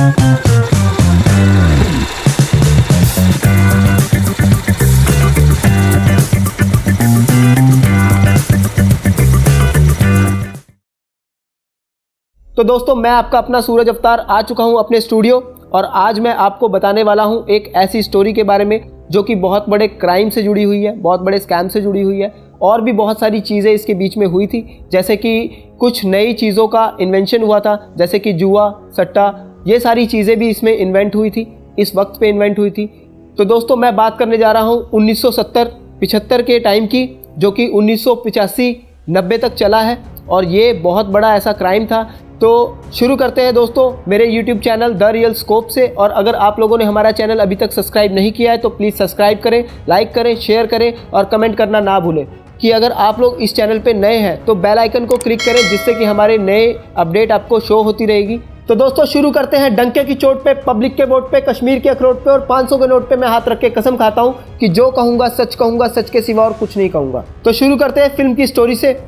तो दोस्तों, मैं आपका अपना सूरज अवतार आ चुका हूं अपने स्टूडियो और आज मैं आपको बताने वाला हूं एक ऐसी स्टोरी के बारे में जो कि बहुत बड़े क्राइम से जुड़ी हुई है, बहुत बड़े स्कैम से जुड़ी हुई है और भी बहुत सारी चीज़ें इसके बीच में हुई थी। जैसे कि कुछ नई चीज़ों का इन्वेंशन हुआ था, जैसे कि जुआ, सट्टा, ये सारी चीज़ें भी इसमें इन्वेंट हुई थी, इस वक्त पे इन्वेंट हुई थी। तो दोस्तों, मैं बात करने जा रहा हूँ 1970-75 के टाइम की, जो कि 1985-90 तक चला है और ये बहुत बड़ा ऐसा क्राइम था। तो शुरू करते हैं दोस्तों मेरे YouTube channel the real scope से। और अगर आप लोगों ने हमारा चैनल अभी तक सब्सक्राइब नहीं किया है तो प्लीज़ सब्सक्राइब करें, लाइक करें, शेयर करें और कमेंट करना ना भूलें। कि अगर आप लोग इस चैनल पे नए हैं तो बेल आइकन को क्लिक करें, जिससे कि हमारे नए अपडेट आपको शो होती रहेगी। तो दोस्तों, शुरू करते हैं। डंके की चोट पे, पब्लिक के वोट पे, कश्मीर के अखरोट पे और 500 के नोट पे मैं हाथ रख के कसम खाता हूँ कि जो कहूँगा, सच के सिवा और कुछ नहीं कहूँगा। तो शुरू करते हैं फिल्म की स्टोरी से,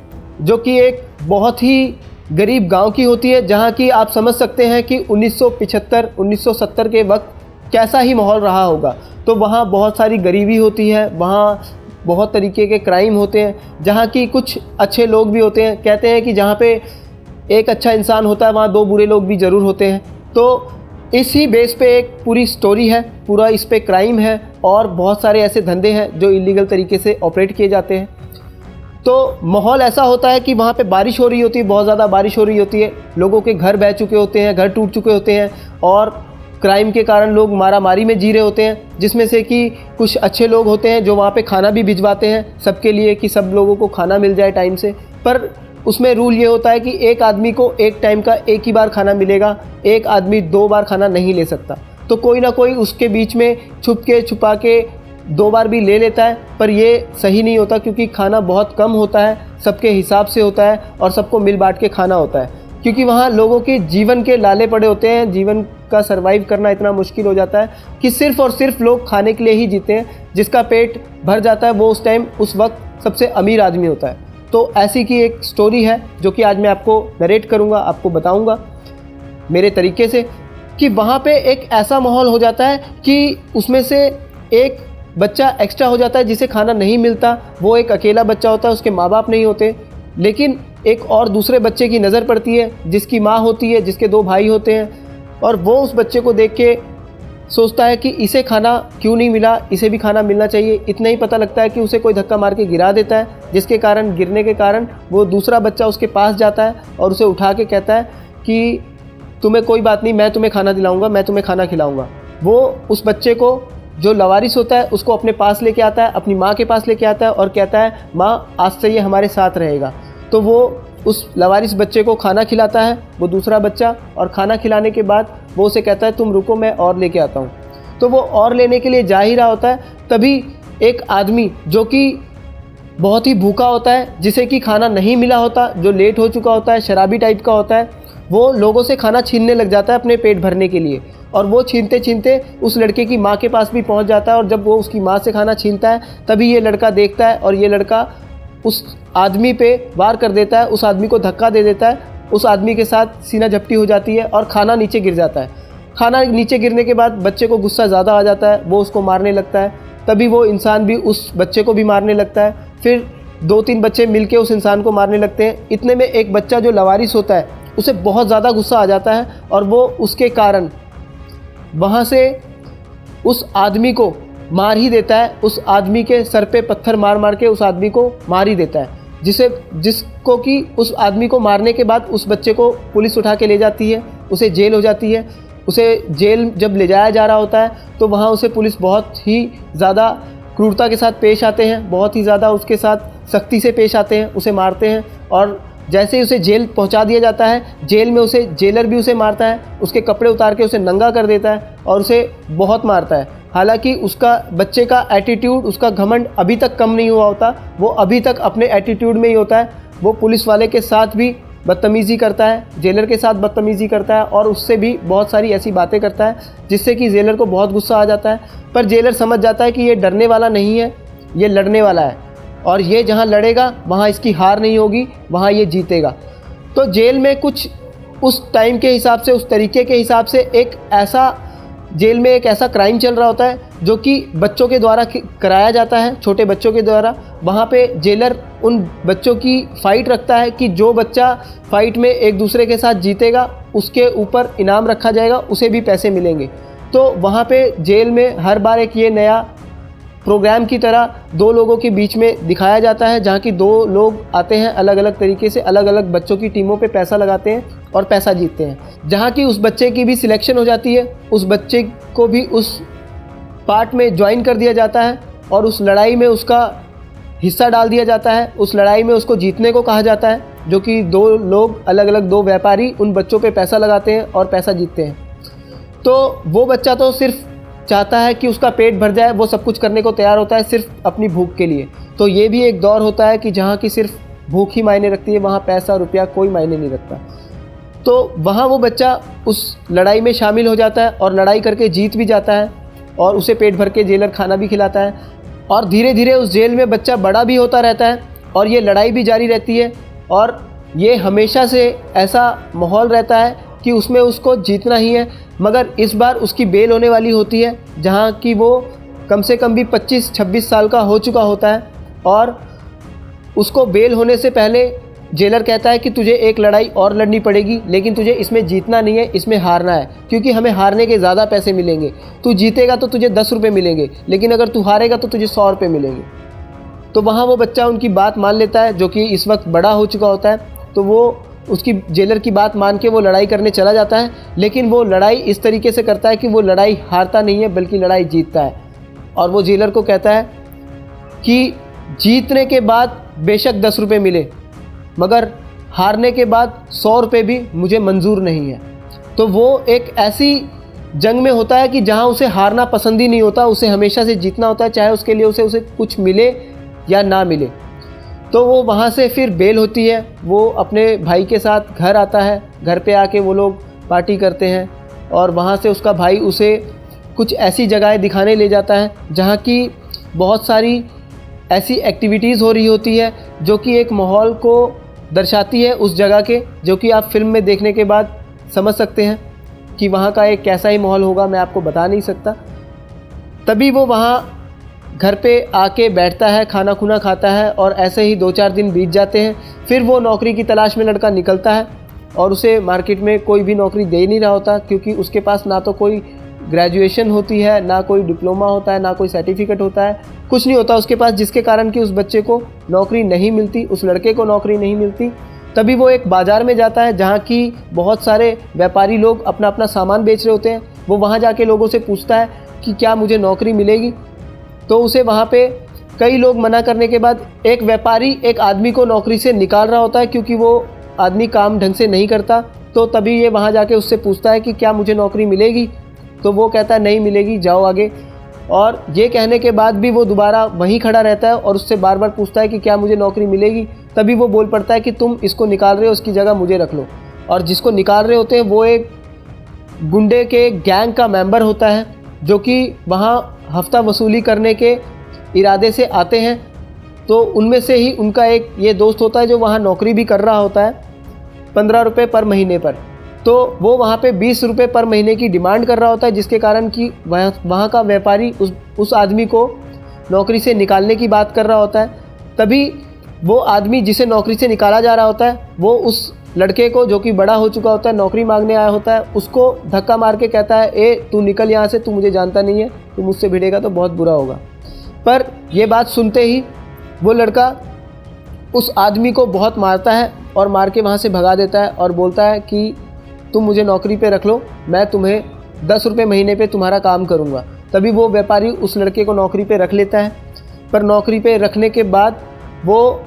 जो कि एक बहुत ही गरीब गांव की होती है, जहां की आप समझ सकते हैं कि 1975-1970 के वक्त कैसा ही माहौल रहा होगा। तो वहां बहुत सारी गरीबी होती है, वहां बहुत तरीके के क्राइम होते हैं, जहां की कुछ अच्छे लोग भी होते हैं। कहते हैं कि जहां पे एक अच्छा इंसान होता है वहां दो बुरे लोग भी ज़रूर होते हैं। तो इसी बेस पे एक पूरी स्टोरी है, पूरा इस पे क्राइम है और बहुत सारे ऐसे धंधे हैं जो इलीगल तरीके से ऑपरेट किए जाते हैं। तो माहौल ऐसा होता है कि वहाँ पे बारिश हो रही होती है, बहुत ज़्यादा बारिश हो रही होती है, लोगों के घर बह चुके होते हैं, घर टूट चुके होते हैं और क्राइम के कारण लोग मारामारी में जी रहे होते हैं। जिसमें से कि कुछ अच्छे लोग होते हैं जो वहाँ पे खाना भी भिजवाते हैं सबके लिए, कि सब लोगों को खाना मिल जाए टाइम से। पर उसमें रूल ये होता है कि एक आदमी को एक टाइम का एक ही बार खाना मिलेगा, एक आदमी 2 बार खाना नहीं ले सकता। तो कोई ना कोई उसके बीच में छुपा के 2 बार भी ले लेता है, पर ये सही नहीं होता क्योंकि खाना बहुत कम होता है, सबके हिसाब से होता है और सबको मिल बांट के खाना होता है। क्योंकि वहाँ लोगों के जीवन के लाले पड़े होते हैं, जीवन का सर्वाइव करना इतना मुश्किल हो जाता है कि सिर्फ़ और सिर्फ लोग खाने के लिए ही जीते हैं। जिसका पेट भर जाता है वो उस वक्त सबसे अमीर आदमी होता है। तो ऐसी की एक स्टोरी है जो कि आज मैं आपको नरेट करूँगा, आपको बताऊँगा मेरे तरीके से, कि वहाँ पे एक ऐसा माहौल हो जाता है कि उसमें से एक बच्चा एक्स्ट्रा हो जाता है जिसे खाना नहीं मिलता। वो एक अकेला बच्चा होता है, उसके माँ बाप नहीं होते, लेकिन एक और दूसरे बच्चे की नज़र पड़ती है जिसकी माँ होती है, जिसके 2 भाई होते हैं और वो उस बच्चे को देख के सोचता है कि इसे खाना क्यों नहीं मिला, इसे भी खाना मिलना चाहिए। इतना ही पता लगता है कि उसे कोई धक्का मार के गिरा देता है, जिसके कारण गिरने के कारण वो दूसरा बच्चा उसके पास जाता है और उसे उठा के कहता है कि तुम्हें कोई बात नहीं, मैं तुम्हें खाना दिलाऊँगा, मैं तुम्हें खाना खिलाऊँगा। वो उस बच्चे को, जो लवारिस होता है, उसको अपने पास लेके आता है, अपनी माँ के पास लेके आता है और कहता है माँ आज से ये हमारे साथ रहेगा। तो वो उस लवारिस बच्चे को खाना खिलाता है, वो दूसरा बच्चा, और खाना खिलाने के बाद वो उसे कहता है तुम रुको, मैं और लेके आता हूँ। तो वो और लेने के लिए जा ही रहा होता है, तभी एक आदमी जो कि बहुत ही भूखा होता है, जिसे कि खाना नहीं मिला होता, जो लेट हो चुका होता है, शराबी टाइप का होता है, वो लोगों से खाना छीनने लग जाता है अपने पेट भरने के लिए। और वो छीनते छीनते उस लड़के की माँ के पास भी पहुंच जाता है और जब वो उसकी माँ से खाना छीनता है तभी ये लड़का देखता है और ये लड़का उस आदमी पे वार कर देता है, उस आदमी को धक्का दे देता है, उस आदमी के साथ सीना झपटी हो जाती है और खाना नीचे गिर जाता है। खाना नीचे गिरने के बाद बच्चे को गुस्सा ज़्यादा आ जाता है, वो उसको मारने लगता है। तभी वो इंसान भी उस बच्चे को भी मारने लगता है। फिर 2-3 बच्चे मिलके उस इंसान को मारने लगते हैं। इतने में एक बच्चा जो लवारिस होता है उसे बहुत ज़्यादा गुस्सा आ जाता है और वो उसके कारण वहाँ से उस आदमी को मार ही देता है। उस आदमी के सर पे पत्थर मार मार के उस आदमी को मार ही देता है, जिसको कि उस आदमी को मारने के बाद उस बच्चे को पुलिस उठा के ले जाती है, उसे जेल हो जाती है। उसे जेल जब ले जाया जा रहा होता है तो वहाँ उसे पुलिस बहुत ही ज़्यादा क्रूरता के साथ पेश आते हैं, बहुत ही ज़्यादा उसके साथ सख्ती से पेश आते हैं, उसे मारते हैं। और जैसे ही उसे जेल पहुंचा दिया जाता है, जेल में उसे जेलर भी उसे मारता है, उसके कपड़े उतार के उसे नंगा कर देता है और उसे बहुत मारता है। हालांकि उसका बच्चे का एटीट्यूड, उसका घमंड अभी तक कम नहीं हुआ होता, वो अभी तक अपने एटीट्यूड में ही होता है। वो पुलिस वाले के साथ भी बदतमीज़ी करता है, जेलर के साथ बदतमीज़ी करता है और उससे भी बहुत सारी ऐसी बातें करता है जिससे कि जेलर को बहुत गुस्सा आ जाता है। पर जेलर समझ जाता है कि ये डरने वाला नहीं है, ये लड़ने वाला है और ये जहाँ लड़ेगा वहाँ इसकी हार नहीं होगी, वहाँ ये जीतेगा। तो जेल में कुछ उस टाइम के हिसाब से, उस तरीके के हिसाब से एक ऐसा जेल में एक ऐसा क्राइम चल रहा होता है जो कि बच्चों के द्वारा कराया जाता है, छोटे बच्चों के द्वारा। वहाँ पे जेलर उन बच्चों की फ़ाइट रखता है कि जो बच्चा फ़ाइट में एक दूसरे के साथ जीतेगा उसके ऊपर इनाम रखा जाएगा, उसे भी पैसे मिलेंगे। तो वहाँ पे जेल में हर बार एक ये नया प्रोग्राम की तरह दो लोगों के बीच में दिखाया जाता है, जहाँ की दो लोग आते हैं अलग अलग तरीके से, अलग अलग बच्चों की टीमों पे पैसा लगाते हैं और पैसा जीतते हैं। जहाँ की उस बच्चे की भी सिलेक्शन हो जाती है, उस बच्चे को भी उस पार्ट में ज्वाइन कर दिया जाता है और उस लड़ाई में उसका हिस्सा डाल दिया जाता है। उस लड़ाई में उसको जीतने को कहा जाता है, जो कि दो लोग अलग अलग, दो व्यापारी उन बच्चों पे पैसा लगाते हैं और पैसा जीतते हैं। तो वो बच्चा तो सिर्फ चाहता है कि उसका पेट भर जाए, वो सब कुछ करने को तैयार होता है सिर्फ अपनी भूख के लिए। तो ये भी एक दौर होता है कि जहाँ की सिर्फ भूख ही मायने रखती है, वहाँ पैसा रुपया कोई मायने नहीं रखता। तो वहाँ वो बच्चा उस लड़ाई में शामिल हो जाता है और लड़ाई करके जीत भी जाता है और उसे पेट भर के जेलर खाना भी खिलाता है। और धीरे धीरे उस जेल में बच्चा बड़ा भी होता रहता है और ये लड़ाई भी जारी रहती है और ये हमेशा से ऐसा माहौल रहता है कि उसमें उसको जीतना ही है। मगर इस बार उसकी बेल होने वाली होती है, जहाँ की वो कम से कम भी 25-26 साल का हो चुका होता है और उसको बेल होने से पहले जेलर कहता है कि तुझे एक लड़ाई और लड़नी पड़ेगी, लेकिन तुझे इसमें जीतना नहीं है, इसमें हारना है, क्योंकि हमें हारने के ज़्यादा पैसे मिलेंगे। तू जीतेगा तो तुझे 10 रुपये मिलेंगे, लेकिन अगर तू हारेगा तो तुझे 100 रुपये मिलेंगे। तो वहाँ वो बच्चा उनकी बात मान लेता है, जो कि इस वक्त बड़ा हो चुका होता है। तो वो उसकी जेलर की बात मान के वो लड़ाई करने चला जाता है, लेकिन वो लड़ाई इस तरीके से करता है कि वो लड़ाई हारता नहीं है बल्कि लड़ाई जीतता है। और वो जेलर को कहता है कि जीतने के बाद बेशक 10 रुपये मिले, मगर हारने के बाद 100 रुपये भी मुझे मंजूर नहीं है। तो वो एक ऐसी जंग में होता है कि जहाँ उसे हारना पसंद ही नहीं होता, उसे हमेशा से जीतना होता है, चाहे उसके लिए उसे कुछ मिले या ना मिले। तो वो वहाँ से फिर बेल होती है, वो अपने भाई के साथ घर आता है। घर पे आके वो लोग पार्टी करते हैं और वहाँ से उसका भाई उसे कुछ ऐसी जगहें दिखाने ले जाता है जहाँ की बहुत सारी ऐसी एक्टिविटीज़ हो रही होती है जो कि एक माहौल को दर्शाती है उस जगह के, जो कि आप फिल्म में देखने के बाद समझ सकते हैं कि वहाँ का एक कैसा ही माहौल होगा, मैं आपको बता नहीं सकता। तभी वो वहाँ घर पे आके बैठता है, खाना खुना खाता है और ऐसे ही 2-4 दिन बीत जाते हैं। फिर वो नौकरी की तलाश में लड़का निकलता है और उसे मार्केट में कोई भी नौकरी दे नहीं रहा होता, क्योंकि उसके पास ना तो कोई ग्रेजुएशन होती है, ना कोई डिप्लोमा होता है, ना कोई सर्टिफिकेट होता है, कुछ नहीं होता उसके पास, जिसके कारण कि उस बच्चे को नौकरी नहीं मिलती, उस लड़के को नौकरी नहीं मिलती। तभी वो एक बाज़ार में जाता है जहाँ की बहुत सारे व्यापारी लोग अपना अपना सामान बेच रहे होते हैं। वो वहाँ जाके लोगों से पूछता है कि क्या मुझे नौकरी मिलेगी। तो उसे वहाँ पे कई लोग मना करने के बाद एक व्यापारी एक आदमी को नौकरी से निकाल रहा होता है, क्योंकि वो आदमी काम ढंग से नहीं करता। तो तभी ये वहाँ जाके उससे पूछता है कि क्या मुझे नौकरी मिलेगी। तो वो कहता है नहीं मिलेगी, जाओ आगे। और ये कहने के बाद भी वो दोबारा वहीं खड़ा रहता है और उससे बार बार पूछता है कि क्या मुझे नौकरी मिलेगी। तभी वो बोल पड़ता है कि तुम इसको निकाल रहे हो, उसकी जगह मुझे रख लो। और जिसको निकाल रहे होते हैं वो एक गुंडे के गैंग का मेंबर होता है, जो कि वहाँ हफ्ता वसूली करने के इरादे से आते हैं। तो उनमें से ही उनका एक ये दोस्त होता है जो वहाँ नौकरी भी कर रहा होता है 15 रुपये पर महीने पर। तो वो वहाँ पे 20 रुपये पर महीने की डिमांड कर रहा होता है, जिसके कारण कि वहाँ का व्यापारी उस आदमी को नौकरी से निकालने की बात कर रहा होता है। तभी वो आदमी जिसे नौकरी से निकाला जा रहा होता है, वो उस लड़के को, जो कि बड़ा हो चुका होता है, नौकरी मांगने आया होता है, उसको धक्का मार के कहता है, ए तू निकल यहाँ से, तू मुझे जानता नहीं है, तू मुझसे भिड़ेगा तो बहुत बुरा होगा। पर ये बात सुनते ही वो लड़का उस आदमी को बहुत मारता है और मार के वहाँ से भगा देता है और बोलता है कि तुम मुझे नौकरी पे रख लो, मैं तुम्हें 10 रुपये महीने पे तुम्हारा काम करूँगा। तभी वो व्यापारी उस लड़के को नौकरी पे रख लेता है। पर नौकरी पे रखने के बाद वो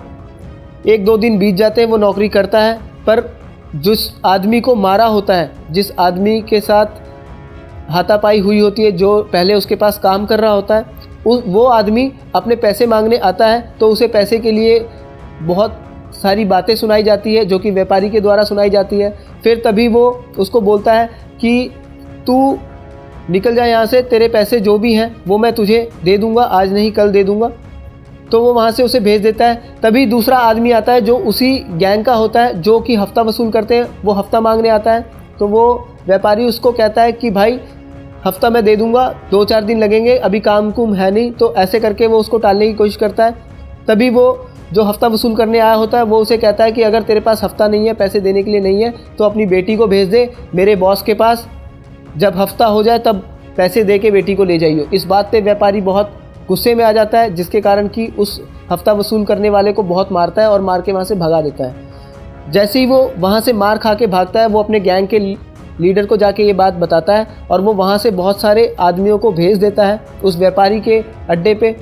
1-2 दिन बीत जाते हैं, वो नौकरी करता है। पर जिस आदमी को मारा होता है, जिस आदमी के साथ हाथापाई हुई होती है, जो पहले उसके पास काम कर रहा होता है, वो आदमी अपने पैसे मांगने आता है। तो उसे पैसे के लिए बहुत सारी बातें सुनाई जाती है, जो कि व्यापारी के द्वारा सुनाई जाती है। फिर तभी वो उसको बोलता है कि तू निकल जा यहाँ से, तेरे पैसे जो भी हैं वो मैं तुझे दे दूँगा, आज नहीं कल दे दूँगा। तो वो वहाँ से उसे भेज देता है। तभी दूसरा आदमी आता है जो उसी गैंग का होता है, जो कि हफ्ता वसूल करते हैं, वो हफ्ता मांगने आता है। तो वो व्यापारी उसको कहता है कि भाई हफ्ता मैं दे दूंगा, 2-4 दिन लगेंगे, अभी काम कुम है नहीं। तो ऐसे करके वो उसको टालने की कोशिश करता है। तभी वो जो हफ्ता वसूल करने आया होता है वो उसे कहता है कि अगर तेरे पास हफ्ता नहीं है, पैसे देने के लिए नहीं है, तो अपनी बेटी को भेज दे मेरे बॉस के पास, जब हफ्ता हो जाए तब पैसे दे के बेटी को ले जाइयो। इस बात पे व्यापारी बहुत गुस्से में आ जाता है, जिसके कारण कि उस हफ्ता वसूल करने वाले को बहुत मारता है और मार के वहाँ से भगा देता है। जैसे ही वो वहाँ से मार खा के भागता है, वो अपने गैंग के लीडर को जाके ये बात बताता है और वो वहाँ से बहुत सारे आदमियों को भेज देता है उस व्यापारी के अड्डे पे,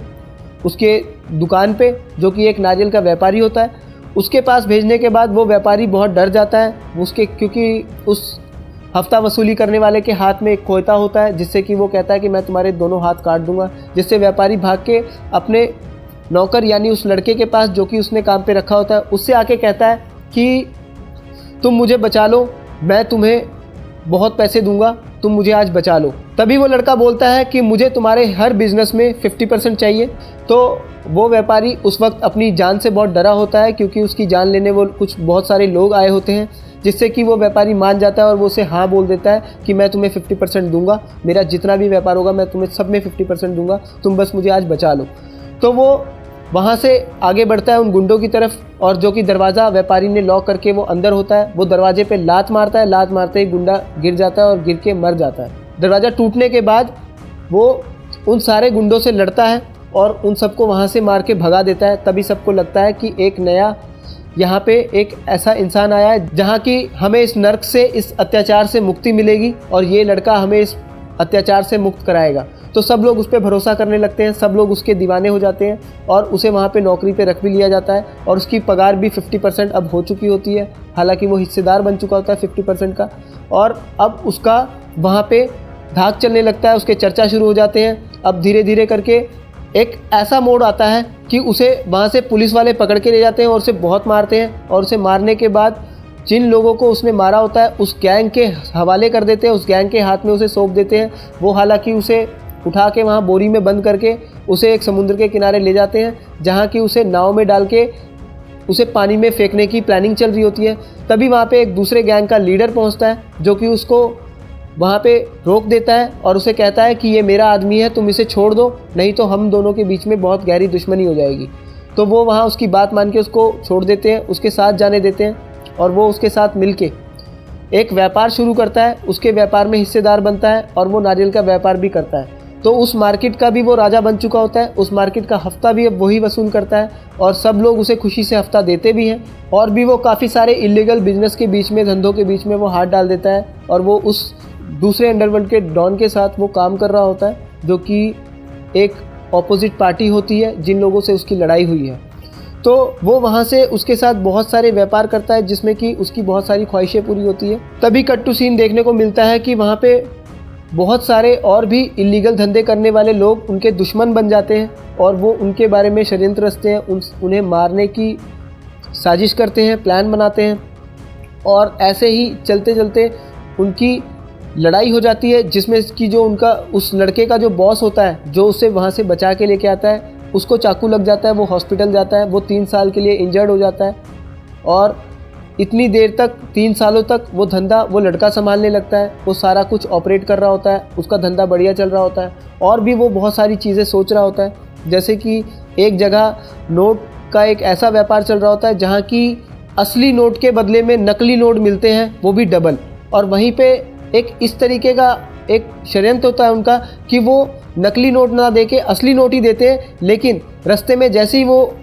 उसके दुकान पे, जो कि एक नारियल का व्यापारी होता है। उसके पास भेजने के बाद वो व्यापारी बहुत डर जाता है उसके, क्योंकि उस हफ्ता वसूली करने वाले के हाथ में एक कोयता होता है, जिससे कि वो कहता है कि मैं तुम्हारे दोनों हाथ काट दूंगा। जिससे व्यापारी भाग के अपने नौकर यानी उस लड़के के पास, जो कि उसने काम पे रखा होता है, उससे आके कहता है कि तुम मुझे बचा लो, मैं तुम्हें बहुत पैसे दूंगा, तुम मुझे आज बचा लो। तभी वो लड़का बोलता है कि मुझे तुम्हारे हर बिज़नेस में 50% चाहिए। तो वो व्यापारी उस वक्त अपनी जान से बहुत डरा होता है, क्योंकि उसकी जान लेने वो बहुत सारे लोग आए होते हैं, जिससे कि वो व्यापारी मान जाता है और वो उसे हाँ बोल देता है कि मैं तुम्हें 50% दूंगा, मेरा जितना भी व्यापार होगा मैं तुम्हें सब में 50% दूंगा, तुम बस मुझे आज बचा लो। तो वो वहाँ से आगे बढ़ता है उन गुंडों की तरफ, और जो कि दरवाज़ा व्यापारी ने लॉक करके वो अंदर होता है, वो दरवाजे पे लात मारता है। लात मारते ही गुंडा गिर जाता है और गिर के मर जाता है। दरवाज़ा टूटने के बाद वो उन सारे गुंडों से लड़ता है और उन सबको वहाँ से मार के भगा देता है। तभी सबको लगता है कि एक नया यहाँ पे एक ऐसा इंसान आया है जहाँ की हमें इस नर्क से, इस अत्याचार से मुक्ति मिलेगी, और ये लड़का हमें इस अत्याचार से मुक्त कराएगा। तो सब लोग उस पर भरोसा करने लगते हैं, सब लोग उसके दीवाने हो जाते हैं और उसे वहाँ पे नौकरी पे रख भी लिया जाता है। और उसकी पगार भी 50% अब हो चुकी होती है, हालांकि वो हिस्सेदार बन चुका होता है 50% का। और अब उसका वहाँ पे धाक चलने लगता है, उसके चर्चा शुरू हो जाते हैं। अब धीरे धीरे करके एक ऐसा मोड़ आता है कि उसे वहाँ से पुलिस वाले पकड़ के ले जाते हैं और उसे बहुत मारते हैं। और उसे मारने के बाद जिन लोगों को उसने मारा होता है उस गैंग के हवाले कर देते हैं, उस गैंग के हाथ में उसे सौंप देते हैं। वो हालांकि उसे उठा के वहाँ बोरी में बंद करके उसे एक समुद्र के किनारे ले जाते हैं, जहाँ कि उसे नाव में डाल के उसे पानी में फेंकने की प्लानिंग चल रही होती है। तभी वहाँ पे एक दूसरे गैंग का लीडर पहुँचता है, जो कि उसको वहाँ पे रोक देता है और उसे कहता है कि ये मेरा आदमी है, तुम इसे छोड़ दो, नहीं तो हम दोनों के बीच में बहुत गहरी दुश्मनी हो जाएगी। तो वो वहाँ उसकी बात मान के उसको छोड़ देते हैं, उसके साथ जाने देते हैं और वो उसके साथ मिलके एक व्यापार शुरू करता है। उसके व्यापार में हिस्सेदार बनता है और वो नारियल का व्यापार भी करता है। तो उस मार्केट का भी वो राजा बन चुका होता है, उस मार्केट का हफ्ता भी अब वही वसूल करता है और सब लोग उसे खुशी से हफ्ता देते भी हैं। और भी वो काफ़ी सारे इलीगल बिजनेस के बीच में, धंधों के बीच में वो हाथ डाल देता है और वो उस दूसरे अंडरवर्ल्ड के डॉन के साथ वो काम कर रहा होता है, जो कि एक ऑपोजिट पार्टी होती है जिन लोगों से उसकी लड़ाई हुई है। तो वो वहाँ से उसके साथ बहुत सारे व्यापार करता है, जिसमें कि उसकी बहुत सारी ख्वाहिशें पूरी होती है। तभी कट टू सीन देखने को मिलता है कि वहाँ पे बहुत सारे और भी इलीगल धंधे करने वाले लोग उनके दुश्मन बन जाते हैं और वो उनके बारे में षड्यंत्र रचते हैं, उन्हें मारने की साजिश करते हैं, प्लान बनाते हैं। और ऐसे ही चलते चलते उनकी लड़ाई हो जाती है, जिसमें कि जो उनका उस लड़के का जो बॉस होता है, जो उसे वहाँ से बचा के लेके आता है, उसको चाकू लग जाता है, वो हॉस्पिटल जाता है, वो 3 साल के लिए इंजर्ड हो जाता है। और इतनी देर तक, 3 सालों तक वो धंधा वो लड़का संभालने लगता है, वो सारा कुछ ऑपरेट कर रहा होता है, उसका धंधा बढ़िया चल रहा होता है। और भी वो बहुत सारी चीज़ें सोच रहा होता है, जैसे कि एक जगह नोट का एक ऐसा व्यापार चल रहा होता है जहाँ की असली नोट के बदले में नकली नोट मिलते हैं, वो भी डबल। और वहीं पे एक इस तरीके का एक षड्यंत्र होता है उनका कि वो नकली नोट ना दे के असली नोट ही देते हैं, लेकिन रास्ते में जैसे ही वो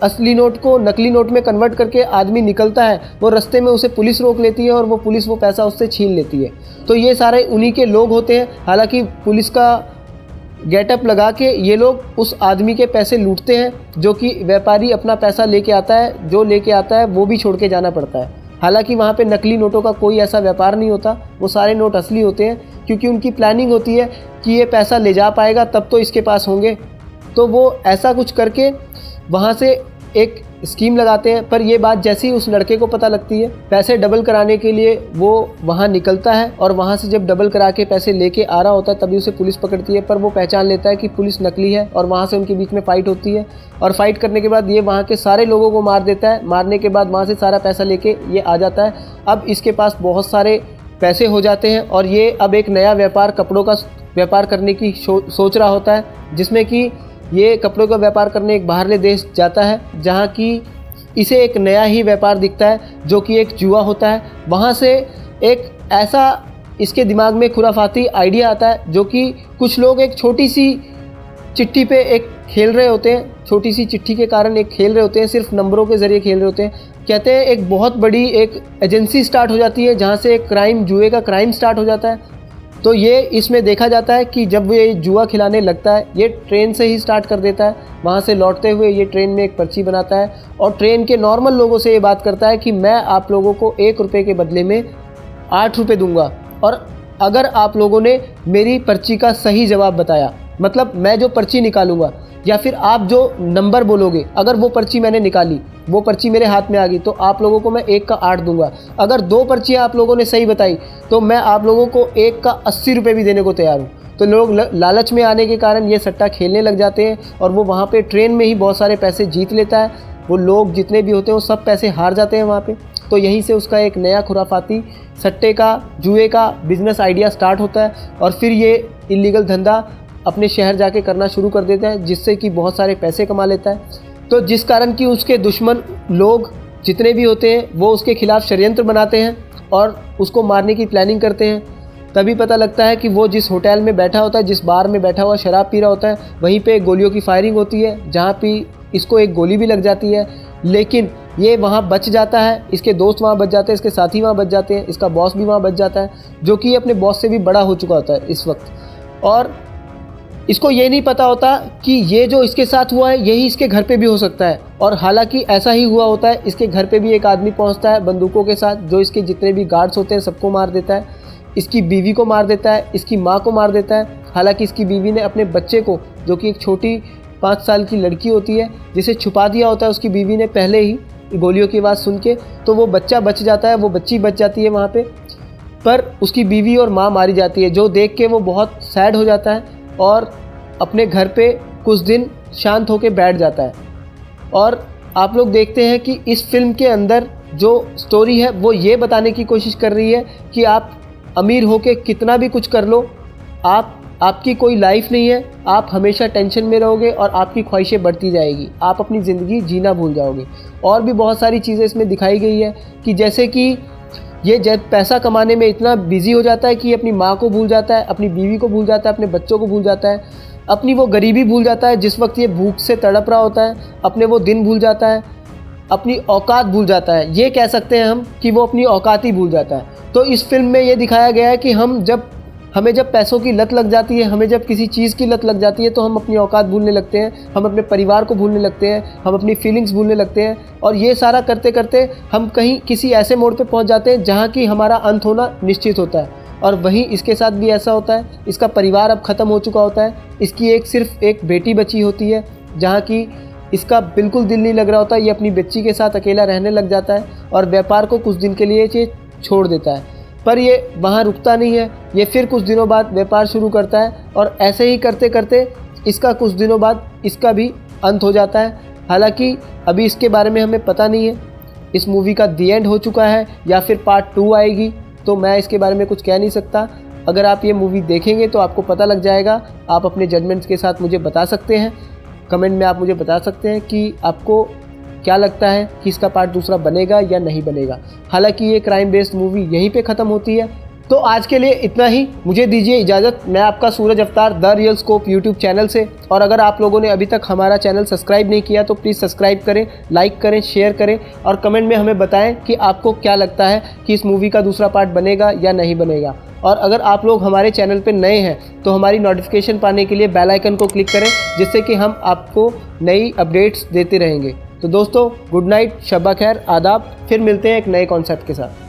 असली नोट को नकली नोट में कन्वर्ट करके आदमी निकलता है, वो रास्ते में उसे पुलिस रोक लेती है और वो पुलिस वो पैसा उससे छीन लेती है। तो ये सारे उन्हीं के लोग होते हैं। हालांकि पुलिस का गेटअप लगा के ये लोग उस आदमी के पैसे लूटते हैं, जो कि व्यापारी अपना पैसा लेके आता है, जो लेके आता है वो भी छोड़ के जाना पड़ता है। हालांकि वहाँ पे नकली नोटों का कोई ऐसा व्यापार नहीं होता, वो सारे नोट असली होते हैं, क्योंकि उनकी प्लानिंग होती है कि ये पैसा ले जा पाएगा तब तो इसके पास होंगे। तो वो ऐसा कुछ करके वहाँ से एक स्कीम लगाते हैं। पर ये बात जैसे ही उस लड़के को पता लगती है, पैसे डबल कराने के लिए वो वहाँ निकलता है और वहाँ से जब डबल करा के पैसे लेके आ रहा होता है तभी उसे पुलिस पकड़ती है। पर वो पहचान लेता है कि पुलिस नकली है और वहाँ से उनके बीच में फ़ाइट होती है और फाइट करने के बाद ये वहाँ के सारे लोगों को मार देता है। मारने के बाद वहाँ से सारा पैसा लेके ये आ जाता है। अब इसके पास बहुत सारे पैसे हो जाते हैं और ये अब एक नया व्यापार, कपड़ों का व्यापार करने की सोच रहा होता है, जिसमें कि ये कपड़ों का व्यापार करने एक बाहरले देश जाता है जहाँ की इसे एक नया ही व्यापार दिखता है जो कि एक जुआ होता है। वहाँ से एक ऐसा इसके दिमाग में खुराफाती आइडिया आता है जो कि कुछ लोग एक छोटी सी चिट्ठी पे एक खेल रहे होते हैं, छोटी सी चिट्ठी के कारण एक खेल रहे होते हैं, सिर्फ नंबरों के ज़रिए खेल रहे होते हैं। कहते हैं एक बहुत बड़ी एक एजेंसी स्टार्ट हो जाती है जहाँ से एक क्राइम, जुए का क्राइम स्टार्ट हो जाता है। तो ये इसमें देखा जाता है कि जब ये जुआ खिलाने लगता है, ये ट्रेन से ही स्टार्ट कर देता है। वहाँ से लौटते हुए ये ट्रेन में एक पर्ची बनाता है और ट्रेन के नॉर्मल लोगों से ये बात करता है कि मैं आप लोगों को 1 रुपये के बदले में 8 रुपये दूंगा और अगर आप लोगों ने मेरी पर्ची का सही जवाब बताया, मतलब मैं जो पर्ची निकालूंगा या फिर आप जो नंबर बोलोगे, अगर वो पर्ची मैंने निकाली, वो पर्ची मेरे हाथ में आ गई तो आप लोगों को मैं 1 का 8 दूंगा। अगर 2 पर्चियाँ आप लोगों ने सही बताई तो मैं आप लोगों को 1 का 80 रुपये भी देने को तैयार हूँ। तो लोग लालच में आने के कारण ये सट्टा खेलने लग जाते हैं और वो वहाँ पे ट्रेन में ही बहुत सारे पैसे जीत लेता है। वो लोग जितने भी होते हैं वो सब पैसे हार जाते हैं वहाँ पे। तो यहीं से उसका एक नया खुराफाती सट्टे का, जुए का बिज़नेस आइडिया स्टार्ट होता है और फिर ये इलीगल धंधा अपने शहर जाके करना शुरू कर देता है, जिससे कि बहुत सारे पैसे कमा लेता है। तो जिस कारण कि उसके दुश्मन लोग जितने भी होते हैं वो उसके खिलाफ षड्यंत्र बनाते हैं और उसको मारने की प्लानिंग करते हैं। तभी पता लगता है कि वो जिस होटल में बैठा होता है, जिस बार में बैठा हुआ शराब पी रहा होता है, वहीं पे गोलियों की फायरिंग होती है, जहाँ पे इसको एक गोली भी लग जाती है। लेकिन ये वहाँ बच जाता है, इसके दोस्त वहाँ बच जाते हैं, इसके साथी वहाँ बच जाते हैं, इसका बॉस भी वहाँ बच जाता है, जो कि अपने बॉस से भी बड़ा हो चुका होता है इस वक्त। और इसको ये नहीं पता होता कि ये जो इसके साथ हुआ है यही इसके घर पे भी हो सकता है। और हालांकि ऐसा ही हुआ होता है। इसके घर पे भी एक आदमी पहुंचता है बंदूकों के साथ, जो इसके जितने भी गार्ड्स होते हैं सबको मार देता है। इसकी बीवी को मार देता है, इसकी माँ को मार देता है। हालांकि इसकी बीवी ने अपने बच्चे को, जो कि एक छोटी 5 साल की लड़की होती है, जिसे छुपा दिया होता है उसकी बीवी ने पहले ही गोलियों की आवाज़ सुन के, तो वो बच्चा बच जाता है, वो बच्ची बच जाती है वहाँ पर उसकी बीवी और माँ मारी जाती है, जो देख के वो बहुत सैड हो जाता है और अपने घर पे कुछ दिन शांत होकर बैठ जाता है। और आप लोग देखते हैं कि इस फिल्म के अंदर जो स्टोरी है वो ये बताने की कोशिश कर रही है कि आप अमीर होके कितना भी कुछ कर लो, आपकी कोई लाइफ नहीं है, आप हमेशा टेंशन में रहोगे और आपकी ख्वाहिशें बढ़ती जाएगी, आप अपनी ज़िंदगी जीना भूल जाओगे। और भी बहुत सारी चीज़ें इसमें दिखाई गई है कि जैसे कि ये जब पैसा कमाने में इतना बिजी हो जाता है कि अपनी माँ को भूल जाता है, अपनी बीवी को भूल जाता है, अपने बच्चों को भूल जाता है, अपनी वो गरीबी भूल जाता है जिस वक्त ये भूख से तड़प रहा होता है, अपने वो दिन भूल जाता है, अपनी औकात भूल जाता है। ये कह सकते हैं हम कि वो अपनी औकात ही भूल जाता है। तो इस फिल्म में ये दिखाया गया है कि हमें जब पैसों की लत लग जाती है, हमें जब किसी चीज़ की लत लग जाती है तो हम अपनी औकात भूलने लगते हैं, हम अपने परिवार को भूलने लगते हैं, हम अपनी फीलिंग्स भूलने लगते हैं। और ये सारा करते करते हम कहीं किसी ऐसे मोड़ पे पहुंच जाते हैं जहां कि हमारा अंत होना निश्चित होता है। और वहीं इसके साथ भी ऐसा होता है। इसका परिवार अब ख़त्म हो चुका होता है, इसकी सिर्फ एक बेटी बची होती है, जहाँ की इसका बिल्कुल दिल नहीं लग रहा होता। ये अपनी बच्ची के साथ अकेला रहने लग जाता है और व्यापार को कुछ दिन के लिए ये छोड़ देता है। पर ये वहाँ रुकता नहीं है, ये फिर कुछ दिनों बाद व्यापार शुरू करता है और ऐसे ही करते करते इसका कुछ दिनों बाद इसका भी अंत हो जाता है। हालांकि अभी इसके बारे में हमें पता नहीं है, इस मूवी का दी एंड हो चुका है या फिर पार्ट 2 आएगी, तो मैं इसके बारे में कुछ कह नहीं सकता। अगर आप ये मूवी देखेंगे तो आपको पता लग जाएगा। आप अपने जजमेंट्स के साथ मुझे बता सकते हैं, कमेंट में आप मुझे बता सकते हैं कि आपको क्या लगता है कि इसका पार्ट 2 बनेगा या नहीं बनेगा। हालांकि ये क्राइम बेस्ड मूवी यहीं पे ख़त्म होती है। तो आज के लिए इतना ही, मुझे दीजिए इजाज़त। मैं आपका सूरज अवतार the real scope YouTube channel से। और अगर आप लोगों ने अभी तक हमारा चैनल सब्सक्राइब नहीं किया तो प्लीज़ सब्सक्राइब करें, लाइक करें, शेयर करें और कमेंट में हमें बताएं कि आपको क्या लगता है कि इस मूवी का 2 पार्ट बनेगा या नहीं बनेगा। और अगर आप लोग हमारे चैनल पर नए हैं तो हमारी नोटिफिकेशन पाने के लिए बेल आइकन को क्लिक करें, जिससे कि हम आपको नई अपडेट्स देते रहेंगे। तो दोस्तों, गुड नाइट, शब्बा खैर, आदाब। फिर मिलते हैं एक नए कॉन्सेप्ट के साथ।